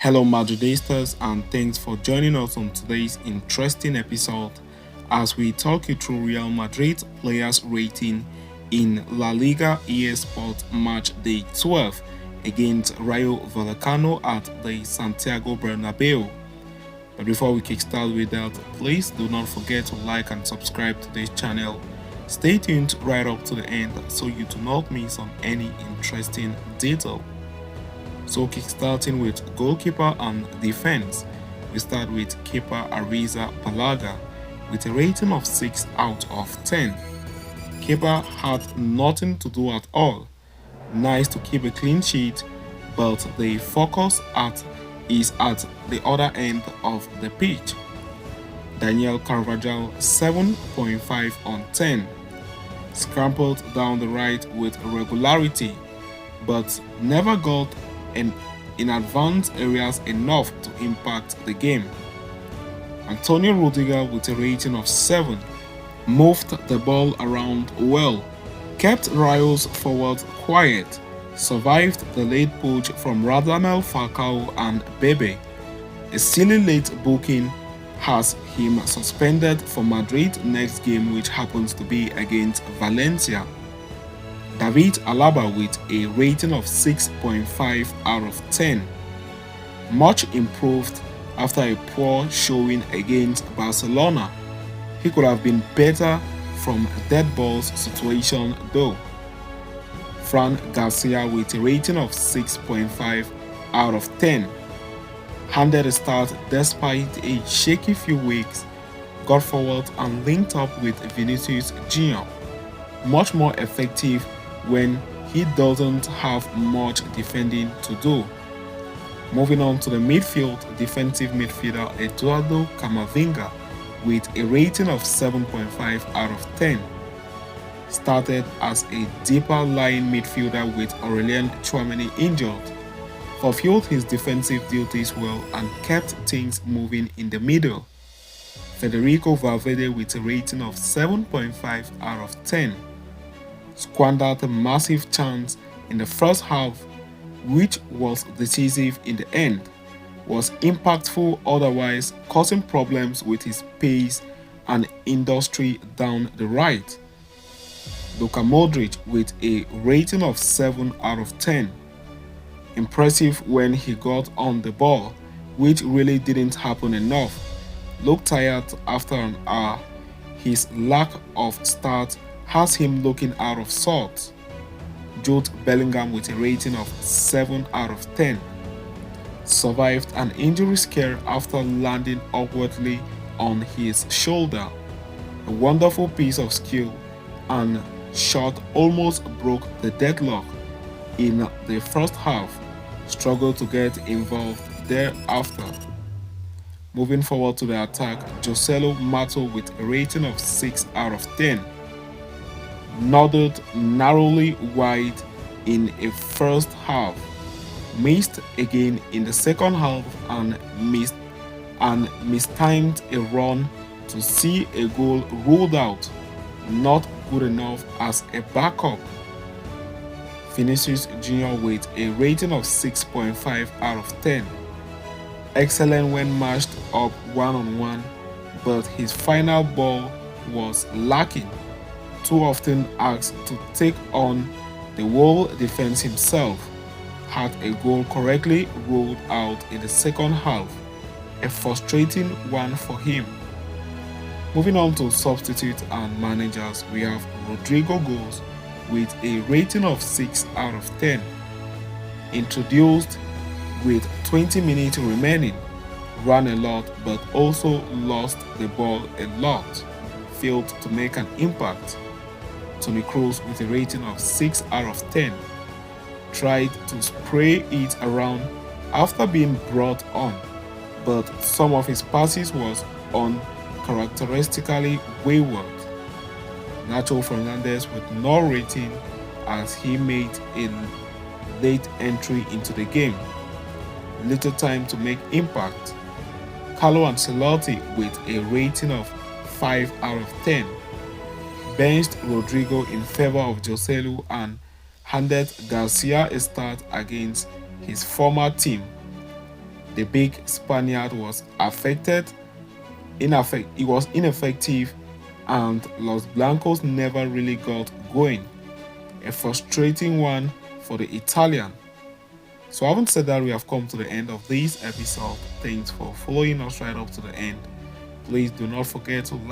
Hello, Madridistas, and thanks for joining us on today's interesting episode as we talk you through Real Madrid players' rating in La Liga EA Sport Match Day 12 against Rayo Vallecano at the Santiago Bernabeu. But before we kickstart with that, please do not forget to like and subscribe to this channel. Stay tuned right up to the end so you do not miss on any interesting detail. So kickstarting with goalkeeper and defense, we start with keeper Ariza Balaga with a rating of 6 out of 10. Keeper had nothing to do at all. Nice to keep a clean sheet, but the focus is at the other end of the pitch. Daniel Carvajal 7.5 on 10. Scrambled down the right with regularity, but never got in advanced areas enough to impact the game. Antonio Rudiger with a rating of 7 moved the ball around well, kept Rayo's forwards quiet, survived the late push from Radamel Falcao and Bebe. A silly late booking has him suspended for Madrid next game, which happens to be against Valencia. David Alaba with a rating of 6.5 out of 10. Much improved after a poor showing against Barcelona. He could have been better from dead balls situation though. Fran Garcia with a rating of 6.5 out of 10. Handed a start despite a shaky few weeks, got forward and linked up with Vinicius Jr. Much more effective when he doesn't have much defending to do. Moving on to the midfield, defensive midfielder Eduardo Camavinga with a rating of 7.5 out of 10. Started as a deeper lying midfielder with Aurelien Tchouameni injured, fulfilled his defensive duties well and kept things moving in the middle. Federico Valverde with a rating of 7.5 out of 10. Squandered a massive chance in the first half, which was decisive in the end, was impactful otherwise, causing problems with his pace and industry down the right. Luka Modric with a rating of 7 out of 10. Impressive when he got on the ball, which really didn't happen enough. Looked tired after an hour. His lack of start has him looking out of sorts. Jude Bellingham with a rating of 7 out of 10. Survived an injury scare after landing awkwardly on his shoulder. A wonderful piece of skill and shot almost broke the deadlock in the first half. Struggled to get involved thereafter. Moving forward to the attack, Joselu Mato with a rating of 6 out of 10. Nodded narrowly wide in a first half, missed again in the second half and mistimed a run to see a goal ruled out, not good enough as a backup. Vinicius Jr. with a rating of 6.5 out of 10. Excellent when matched up one-on-one, but his final ball was lacking. Too often asked to take on the whole defense himself, had a goal correctly ruled out in the second half, a frustrating one for him. Moving on to substitutes and managers, we have Rodrigo Goes with a rating of 6 out of 10. Introduced with 20 minutes remaining, ran a lot but also lost the ball a lot, failed to make an impact. Toni Kroos with a rating of 6 out of 10. Tried to spray it around after being brought on, but some of his passes was uncharacteristically wayward. Nacho Fernandez with no rating as he made a late entry into the game. Little time to make impact. Carlo Ancelotti with a rating of 5 out of 10. Benched Rodrigo in favor of Joselu and handed Garcia a start against his former team. The big Spaniard was he was ineffective, and Los Blancos never really got going. A frustrating one for the Italian. So having said that, we have come to the end of this episode. Thanks for following us right up to the end. Please do not forget to like